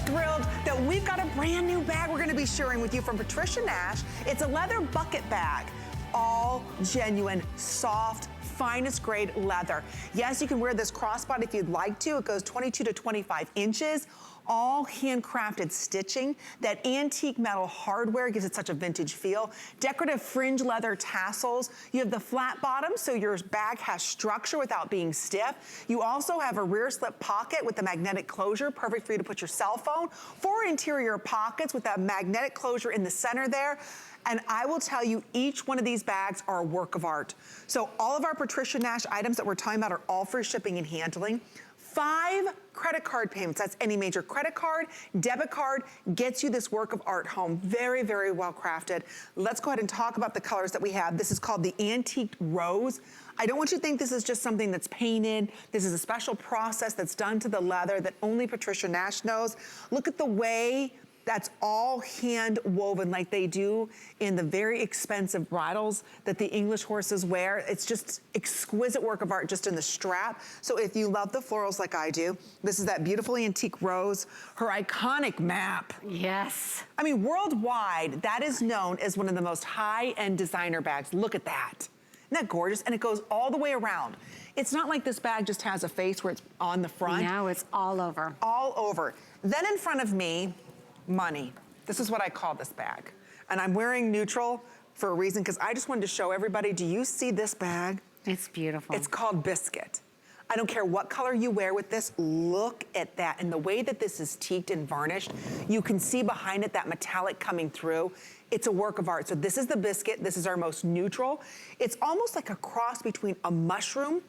thrilled that we've got a brand new bag we're gonna be sharing with you from Patricia Nash. It's a leather bucket bag, all genuine, soft, finest grade leather. Yes, you can wear this crossbody if you'd like to. It goes 22 to 25 inches. All handcrafted stitching. That antique metal hardware gives it such a vintage feel. Decorative fringe leather tassels. You have the flat bottom, so your bag has structure without being stiff. You also have a rear slip pocket with a magnetic closure, perfect for you to put your cell phone. 4 interior pockets with a magnetic closure in the center there. And I will tell you, each one of these bags are a work of art. So all of our Patricia Nash items that we're talking about are all free shipping and handling. 5 credit card payments, that's any major credit card, debit card, gets you this work of art home. Very, very well crafted. Let's go ahead and talk about the colors that we have. This is called the Antique Rose. I don't want you to think this is just something that's painted. This is a special process that's done to the leather that only Patricia Nash knows. Look at the way that's all hand woven like they do in the very expensive bridles that the English horses wear. It's just exquisite work of art just in the strap. So if you love the florals like I do, this is that beautiful antique rose, her iconic map. Yes. I mean, worldwide, that is known as one of the most high-end designer bags. Look at that. Isn't that gorgeous? And it goes all the way around. It's not like this bag just has a face where it's on the front. No, it's all over. All over. Then in front of me, money. This is what I call this bag. And I'm wearing neutral for a reason, because I just wanted to show everybody, do you see this bag? It's beautiful. It's called Biscuit. I don't care what color you wear with this, look at that. And the way that this is teaked and varnished, you can see behind it that metallic coming through. It's a work of art. So this is the Biscuit, this is our most neutral. It's almost like a cross between a mushroom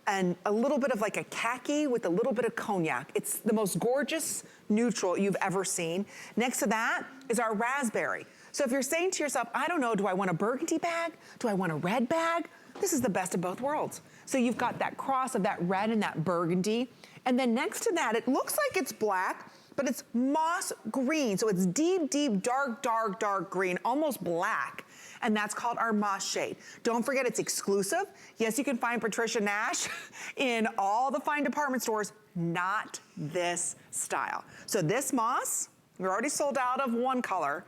and a little bit of like a khaki with a little bit of cognac. It's the most gorgeous neutral you've ever seen. Next to that is our raspberry. So if you're saying to yourself, I don't know, do I want a burgundy bag? Do I want a red bag? This is the best of both worlds. So you've got that cross of that red and that burgundy. And then next to that, it looks like it's black, but it's moss green. So it's deep, deep, dark, dark, dark green, almost black. And that's called our moss shade. Don't forget, it's exclusive. Yes, you can find Patricia Nash in all the fine department stores, not this style. So this moss, we're already sold out of one color.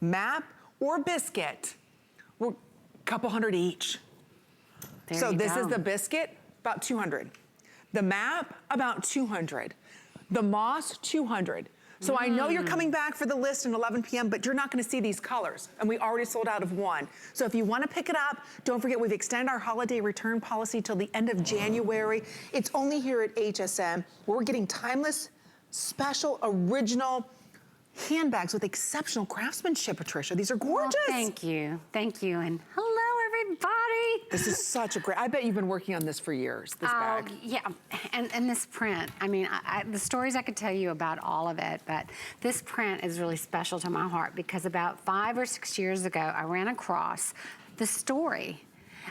Map or Biscuit, we're a couple hundred each. So this is the Biscuit, about 200. The Map, about 200. The Moss, 200. So I know you're coming back for the list at 11 p.m., but you're not gonna see these colors, and we already sold out of one. So if you wanna pick it up, don't forget we've extended our holiday return policy till the end of January. It's only here at HSN. We're getting timeless, special, original handbags with exceptional craftsmanship, Patricia. These are gorgeous. Well, thank you, and hello everybody. This is such a great, I bet you've been working on this for years, this bag. Yeah, and this print, I mean, the stories I could tell you about all of it, but this print is really special to my heart because about 5 or 6 years ago, I ran across the story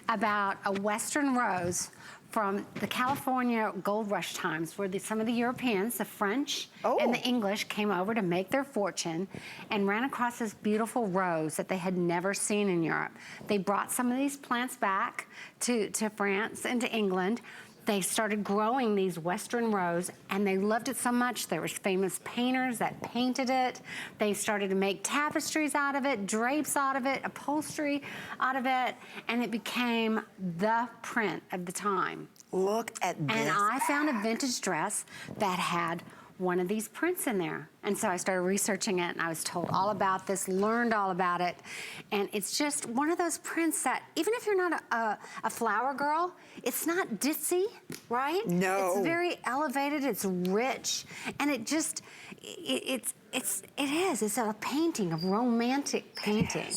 about a Western rose from the California gold rush times where some of the Europeans, the French and the English came over to make their fortune and ran across this beautiful rose that they had never seen in Europe. They brought some of these plants back to France and to England. They started growing these Western rose and they loved it so much. There was famous painters that painted it. They started to make tapestries out of it, drapes out of it, upholstery out of it, and it became the print of the time. Look at this. And I found a vintage dress that had one of these prints in there. And so I started researching it and I was told all about this, learned all about it. And it's just one of those prints that, even if you're not a flower girl, it's not ditzy, right? No. It's very elevated, it's rich, and it just, it is. It's a painting, a romantic painting.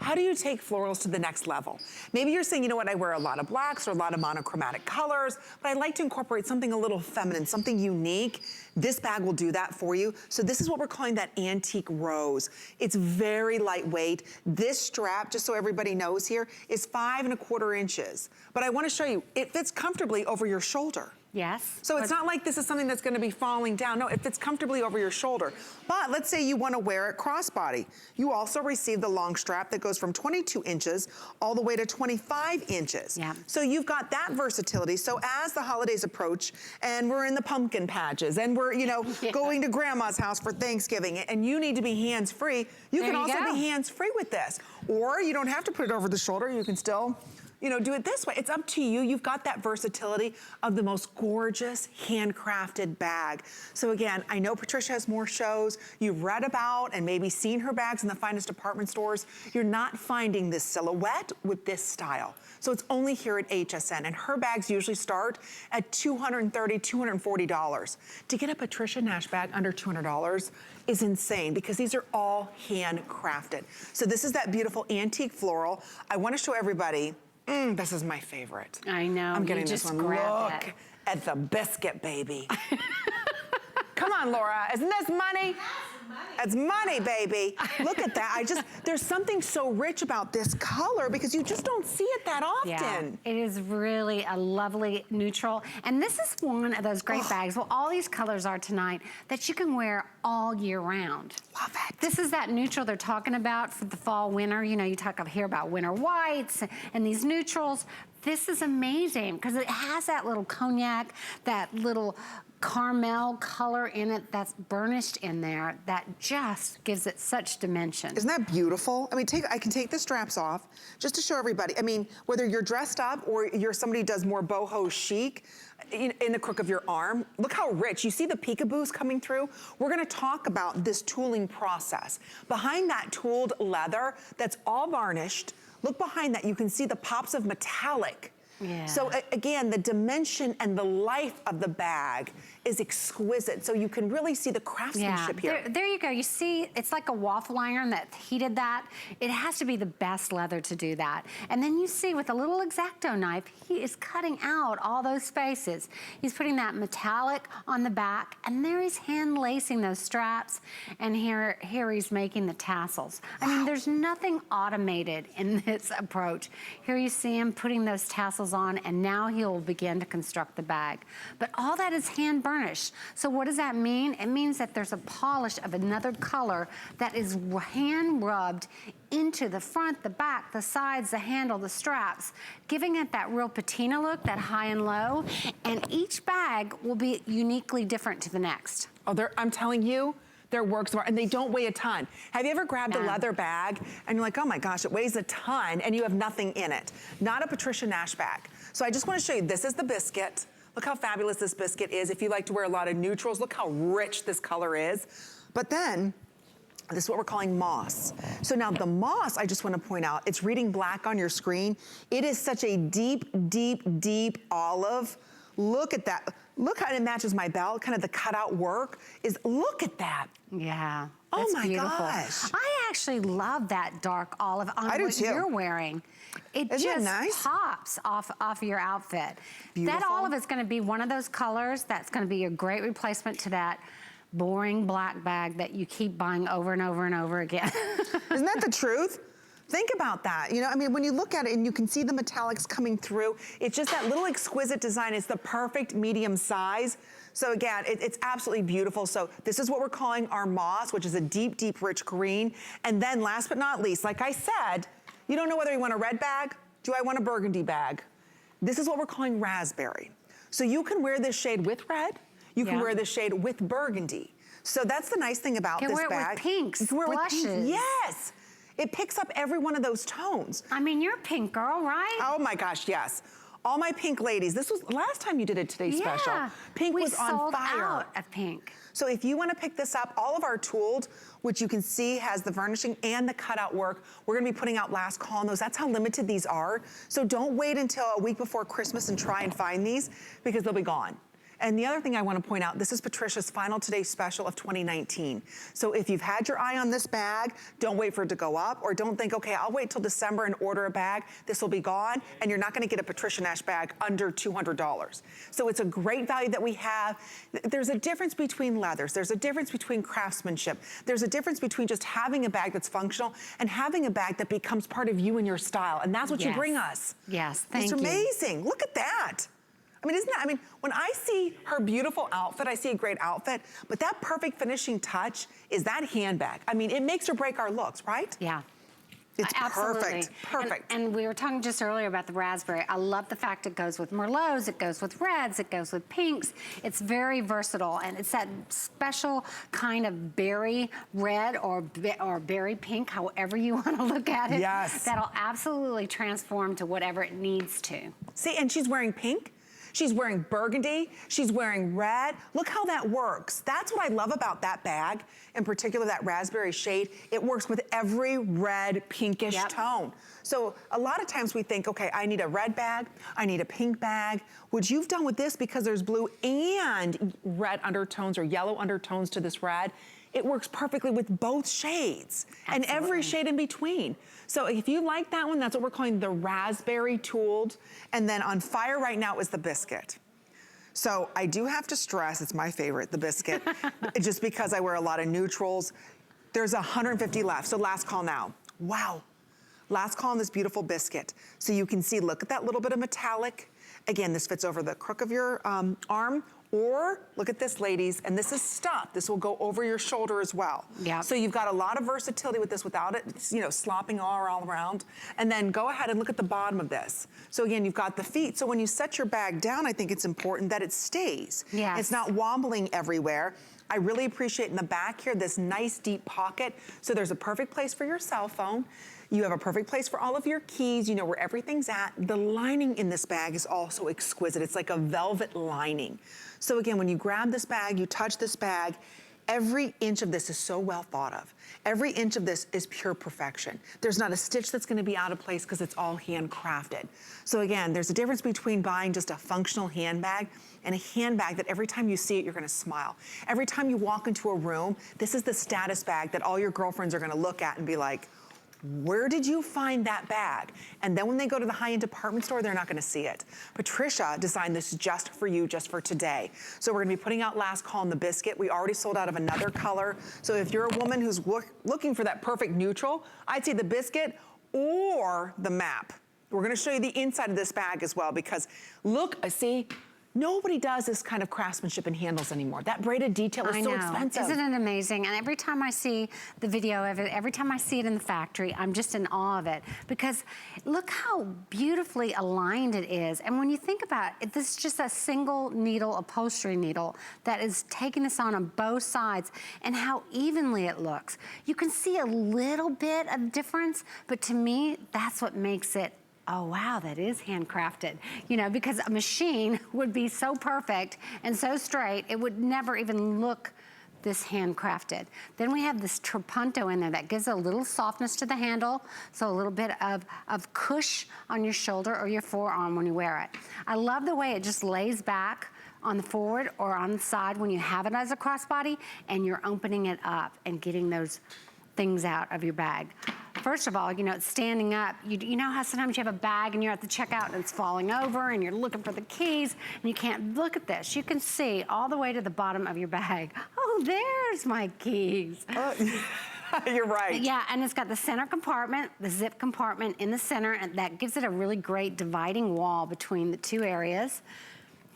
How do you take florals to the next level? Maybe you're saying, you know what, I wear a lot of blacks or a lot of monochromatic colors, but I like to incorporate something a little feminine, something unique. This bag will do that for you. So this is what we're calling that antique rose. It's very lightweight. This strap, just so everybody knows here, is 5¼ inches. But I wanna show you, it fits comfortably over your shoulder. Yes. So it's not like this is something that's gonna be falling down. No, it fits comfortably over your shoulder. But let's say you wanna wear it crossbody. You also receive the long strap that goes from 22 inches all the way to 25 inches. Yeah. So you've got that versatility. So as the holidays approach and we're in the pumpkin patches and we're, you know, going to grandma's house for Thanksgiving and you need to be hands-free, you can also be hands-free with this. Or you don't have to put it over the shoulder. You can still, you know, do it this way. It's up to you. You've got that versatility of the most gorgeous handcrafted bag. So again, I know Patricia has more shows. You've read about and maybe seen her bags in the finest department stores. You're not finding this silhouette with this style. So it's only here at HSN, and her bags usually start at $230, $240. To get a Patricia Nash bag under $200 is insane because these are all handcrafted. So this is that beautiful antique floral. I want to show everybody. This is my favorite. I know. I'm getting this one. Look at the biscuit, baby. Come on, Laura. Isn't this money? It's money, baby. Look at that. There's something so rich about this color because you just don't see it that often. Yeah, it is really a lovely neutral. And this is one of those great bags, well, all these colors are tonight, that you can wear all year round. Love it. This is that neutral they're talking about for the fall, winter. You know, you talk here about winter whites and these neutrals. This is amazing because it has that little cognac, that little caramel color in it that's burnished in there that just gives it such dimension. Isn't that beautiful? I mean, I can take the straps off just to show everybody. I mean, whether you're dressed up or you're somebody who does more boho chic in the crook of your arm, look how rich. You see the peekaboos coming through? We're gonna talk about this tooling process. Behind that tooled leather that's all varnished, look behind that, you can see the pops of metallic. Yeah. So again, the dimension and the life of the bag is exquisite. So you can really see the craftsmanship here. There you go. You see, it's like a waffle iron that heated that. It has to be the best leather to do that. And then you see with a little X-Acto knife, he is cutting out all those spaces. He's putting that metallic on the back, and there he's hand lacing those straps, and here he's making the tassels. I mean, there's nothing automated in this approach. Here you see him putting those tassels on, and now he'll begin to construct the bag. But all that is hand burnished. So what does that mean? It means that there's a polish of another color that is hand rubbed into the front, the back, the sides, the handle, the straps, giving it that real patina look, that high and low. And each bag will be uniquely different to the next. Oh, I'm telling you, they're works of art, and they don't weigh a ton. Have you ever grabbed a leather bag and you're like, oh my gosh, it weighs a ton and you have nothing in it? Not a Patricia Nash bag. So I just want to show you, this is the Biscuit. Look how fabulous this Biscuit is. If you like to wear a lot of neutrals, look how rich this color is. But then, this is what we're calling moss. So now the moss, I just want to point out, it's reading black on your screen. It is such a deep, deep, deep olive. Look at that. Look how it matches my belt, kind of the cutout work is, look at that. Yeah. Oh my beautiful. gosh. I actually love that dark olive on what you're wearing. It Isn't just pops off your outfit. Beautiful. That olive is gonna be one of those colors that's gonna be a great replacement to that boring black bag that you keep buying over and over and over again. Isn't that the truth? Think about that. You know, I mean, when you look at it and you can see the metallics coming through, it's just that little exquisite design. It's the perfect medium size. So again, it's absolutely beautiful. So this is what we're calling our moss, which is a deep, deep, rich green. And then last but not least, like I said, you don't know whether you want a red bag, do I want a burgundy bag? This is what we're calling raspberry. So you can wear this shade with red, you can wear this shade with burgundy. So that's the nice thing about this bag. You can wear it with pinks, you can wear it blushes. with pinks. Yes. It picks up every one of those tones. I mean, you're a pink girl, right? Oh my gosh, yes. All my pink ladies, this was last time you did it Today Special. Pink was on fire. We sold out of pink. So if you want to pick this up, all of our tooled, which you can see has the varnishing and the cutout work, we're going to be putting out last call on those. That's how limited these are. So don't wait until a week before Christmas and try and find these because they'll be gone. And the other thing I want to point out, this is Patricia's final Today Special of 2019. So if you've had your eye on this bag, don't wait for it to go up, or don't think, okay, I'll wait till December and order a bag. This will be gone, and you're not going to get a Patricia Nash bag under $200. So it's a great value that we have. There's a difference between leathers. There's a difference between craftsmanship. There's a difference between just having a bag that's functional and having a bag that becomes part of you and your style. And that's what you bring us. Yes, thank you. It's amazing. Look at that. I mean, isn't that, I mean, when I see her beautiful outfit, I see a great outfit, but that perfect finishing touch is that handbag. I mean, it makes or break our looks, right? Yeah. It's Absolutely. perfect. And we were talking just earlier about the raspberry. I love the fact it goes with merlots, it goes with reds, it goes with pinks. It's very versatile, and it's that special kind of berry red or berry pink, however you want to look at it. Yes. That'll absolutely transform to whatever it needs to. See, and she's wearing pink. She's wearing burgundy, she's wearing red. Look how that works. That's what I love about that bag, in particular that raspberry shade. It works with every red, pinkish tone. So a lot of times we think, okay, I need a red bag, I need a pink bag. What you've done with this, because there's blue and red undertones or yellow undertones to this red, it works perfectly with both shades. Absolutely. And every shade in between. So if you like that one, that's what we're calling the raspberry tooled. And then on fire right now is the biscuit. So I do have to stress, it's my favorite, the biscuit, just because I wear a lot of neutrals. There's 150 left, so last call now. Wow, last call on this beautiful biscuit. So you can see, look at that little bit of metallic. Again, this fits over the crook of your arm. Or look at this, ladies, and this is stuff. This will go over your shoulder as well. Yeah. So you've got a lot of versatility with this without it, you know, slopping all around. And then go ahead and look at the bottom of this. So again, you've got the feet. So when you set your bag down, I think it's important that it stays. Yes. It's not wobbling everywhere. I really appreciate in the back here, this nice deep pocket. So there's a perfect place for your cell phone. You have a perfect place for all of your keys. You know where everything's at. The lining in this bag is also exquisite. It's like a velvet lining. So again, when you grab this bag, you touch this bag, every inch of this is so well thought of. Every inch of this is pure perfection. There's not a stitch that's gonna be out of place because it's all handcrafted. So again, there's a difference between buying just a functional handbag and a handbag that every time you see it, you're gonna smile. Every time you walk into a room, this is the status bag that all your girlfriends are gonna look at and be like, where did you find that bag? And then when they go to the high-end department store, they're not gonna see it. Patricia designed this just for you, just for today. So we're gonna be putting out last call on the biscuit. We already sold out of another color. So if you're a woman who's looking for that perfect neutral, I'd say the biscuit or the map. We're gonna show you the inside of this bag as well, because look, see, nobody does this kind of craftsmanship and handles anymore. That braided detail is so expensive. Isn't it amazing? And every time I see the video of it, every time I see it in the factory, I'm just in awe of it, because look how beautifully aligned it is. And when you think about it, this is just a single needle upholstery needle that is taking this on both sides, and how evenly it looks. You can see a little bit of difference, but to me, that's what makes it, oh wow, that is handcrafted. You know, because a machine would be so perfect and so straight, it would never even look this handcrafted. Then we have this trapunto in there that gives a little softness to the handle, so a little bit of cush on your shoulder or your forearm when you wear it. I love the way it just lays back on the forward or on the side when you have it as a crossbody, and you're opening it up and getting those things out of your bag. First of all, you know, it's standing up. You know how sometimes you have a bag and you're at the checkout and it's falling over and you're looking for the keys and you can't look at this. You can see all the way to the bottom of your bag. Oh, there's my keys. You're right. Yeah, and it's got the center compartment, the zip compartment in the center, and that gives it a really great dividing wall between the two areas.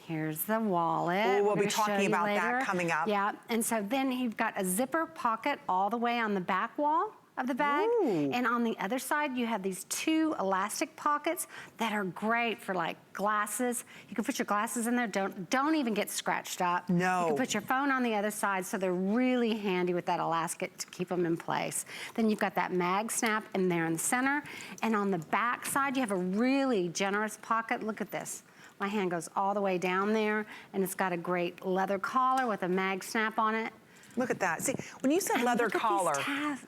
Here's the wallet. Oh, we'll be talking about that coming up. Yeah, and so then you've got a zipper pocket all the way on the back wall of the bag. Ooh. And on the other side, you have these two elastic pockets that are great for like glasses. You can put your glasses in there, don't even get scratched up. No. You can put your phone on the other side, so they're really handy with that elastic to keep them in place. Then you've got that mag snap in there in the center. And on the back side, you have a really generous pocket. Look at this. My hand goes all the way down there, and it's got a great leather collar with a mag snap on it. Look at that. See, when you said leather collar,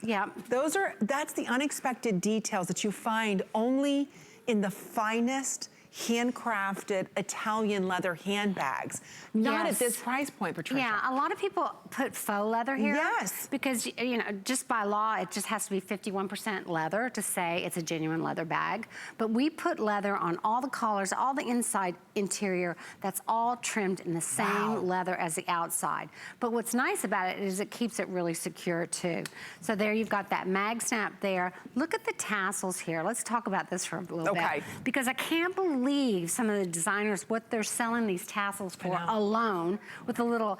yeah, that's the unexpected details that you find only in the finest handcrafted Italian leather handbags. Not at this price point, Patricia. Yeah, a lot of people put faux leather here. Yes. Because, you know, just by law, it just has to be 51% leather to say it's a genuine leather bag. But we put leather on all the collars, all the inside interior, that's all trimmed in the same leather as the outside. But what's nice about it is it keeps it really secure too. So there you've got that mag snap there. Look at the tassels here. Let's talk about this for a little bit. Because I can't believe believe some of the designers, what they're selling these tassels for alone with a little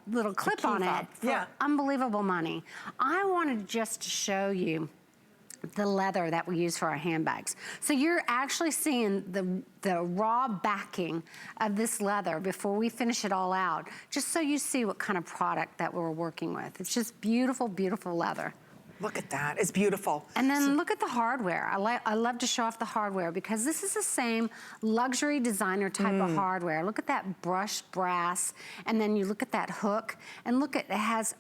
little clip on it for unbelievable money. I wanted just to show you the leather that we use for our handbags. So you're actually seeing the raw backing of this leather before we finish it all out, just so you see what kind of product that we're working with. It's just beautiful, beautiful leather. Look at that, it's beautiful. And then look at the hardware. I love to show off the hardware because this is the same luxury designer type of hardware. Look at that brushed brass, and then you look at that hook, and look at, it has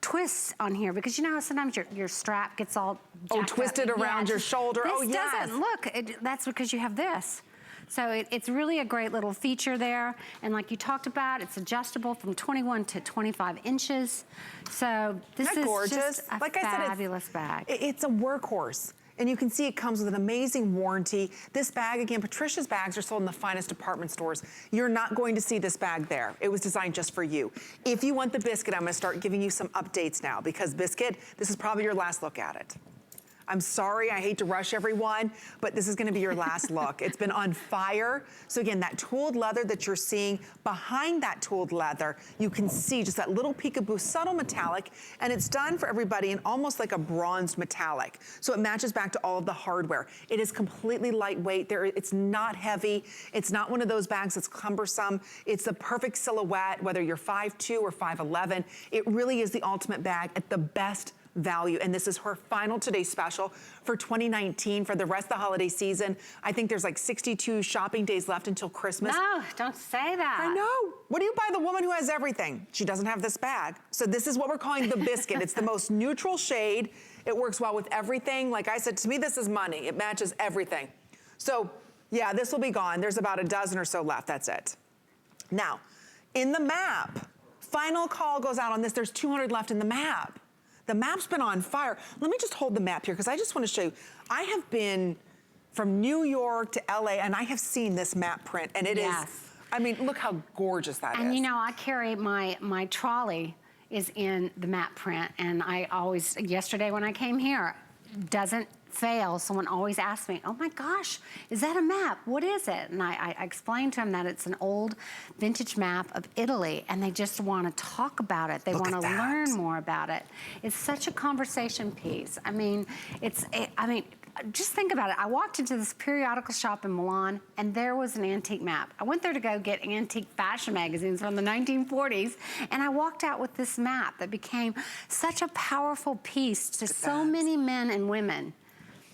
twists on here, because you know how sometimes your strap gets all twisted around your shoulder. This doesn't look, that's because you have this. So it's really a great little feature there. And like you talked about, it's adjustable from 21 to 25 inches. So this is just a fabulous bag. It's a workhorse. And you can see it comes with an amazing warranty. This bag, again, Patricia's bags are sold in the finest department stores. You're not going to see this bag there. It was designed just for you. If you want the Biscuit, I'm gonna start giving you some updates now, because Biscuit, this is probably your last look at it. I'm sorry, I hate to rush everyone, but this is gonna be your last look. It's been on fire. So again, that tooled leather that you're seeing, behind that tooled leather, you can see just that little peekaboo, subtle metallic, and it's done for everybody in almost like a bronzed metallic. So it matches back to all of the hardware. It is completely lightweight. It's not heavy. It's not one of those bags that's cumbersome. It's the perfect silhouette, whether you're 5'2" or 5'11". It really is the ultimate bag at the best value, and this is her final today special for 2019 for the rest of the holiday season. I think there's like 62 shopping days left until Christmas. No, don't say that. I know. What do you buy the woman who has everything? She doesn't have this bag. So this is what we're calling the Biscuit. It's the most neutral shade. It works well with everything. Like I said, to me, this is money. It matches everything. So yeah, this will be gone. There's about a dozen or so left. That's it. Now, in the map, final call goes out on this. There's 200 left in the map. The map's been on fire. Let me just hold the map here, because I just want to show you. I have been from New York to LA, and I have seen this map print, and it is, I mean, look how gorgeous that is. And you know, I carry my trolley is in the map print, and I always, yesterday when I came here, doesn't fail. Someone always asks me, oh my gosh, is that a map? What is it? And I explained to them that it's an old vintage map of Italy, and they just want to talk about it. They want to learn more about it. It's such a conversation piece. I mean, just think about it. I walked into this periodical shop in Milan, and there was an antique map. I went there to go get antique fashion magazines from the 1940s, and I walked out with this map that became such a powerful piece to so many men and women.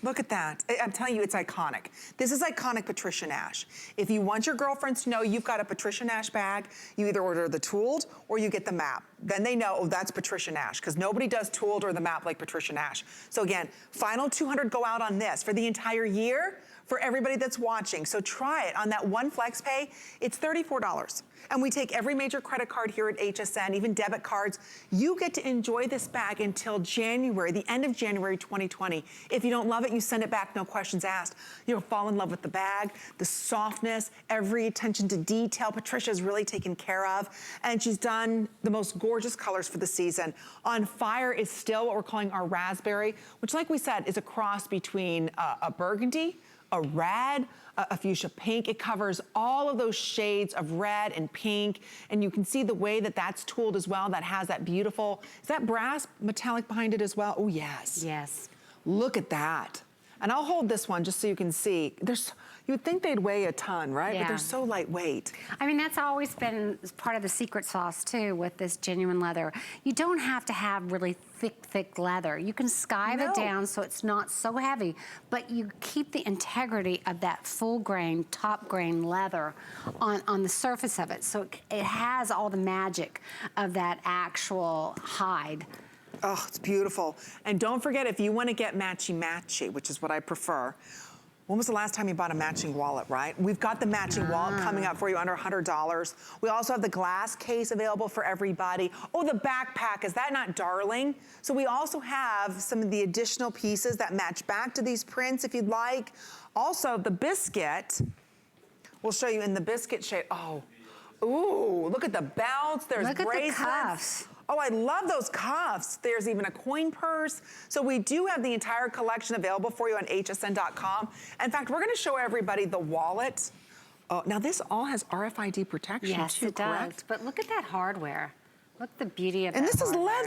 Look at that. I'm telling you, it's iconic. This is iconic Patricia Nash. If you want your girlfriends to know you've got a Patricia Nash bag, you either order the tooled or you get the map. Then they know, oh, that's Patricia Nash, because nobody does tooled or the map like Patricia Nash. So again, final 200 go out on this for the entire year for everybody that's watching. So try it on that one flex pay. It's $34. And we take every major credit card here at HSN, even debit cards. You get to enjoy this bag until January, the end of January 2020. If you don't love it, you send it back, no questions asked. You'll fall in love with the bag, the softness, every attention to detail. Patricia's really taken care of, and she's done the most gorgeous colors for the season. On fire is still what we're calling our raspberry, which, like we said, is a cross between a burgundy, a red, a fuchsia pink. It covers all of those shades of red and pink, and you can see the way that that's tooled as well. That has that beautiful, is that brass metallic behind it as well? Oh, yes. Yes. Look at that. And I'll hold this one just so you can see. You would think they'd weigh a ton, right? Yeah. But they're so lightweight. I mean, that's always been part of the secret sauce, too, with this genuine leather. You don't have to have really thick leather. You can skive it down so it's not so heavy, but you keep the integrity of that full grain, top grain leather on the surface of it. So it has all the magic of that actual hide. Oh, it's beautiful. And don't forget, if you want to get matchy-matchy, which is what I prefer, when was the last time you bought a matching wallet, right? We've got the matching wallet coming up for you under $100. We also have the glass case available for everybody. Oh, the backpack, is that not darling? So we also have some of the additional pieces that match back to these prints if you'd like. Also, the Biscuit, we'll show you in the Biscuit shade. Oh, ooh, look at the belts, there's bracelets. Look at the cuffs. Oh, I love those cuffs. There's even a coin purse. So we do have the entire collection available for you on hsn.com. In fact, we're gonna show everybody the wallet. Oh, now this all has RFID protection Yes, too, it correct? does. But look at that hardware. Look at the beauty of And that this is hardware. leather.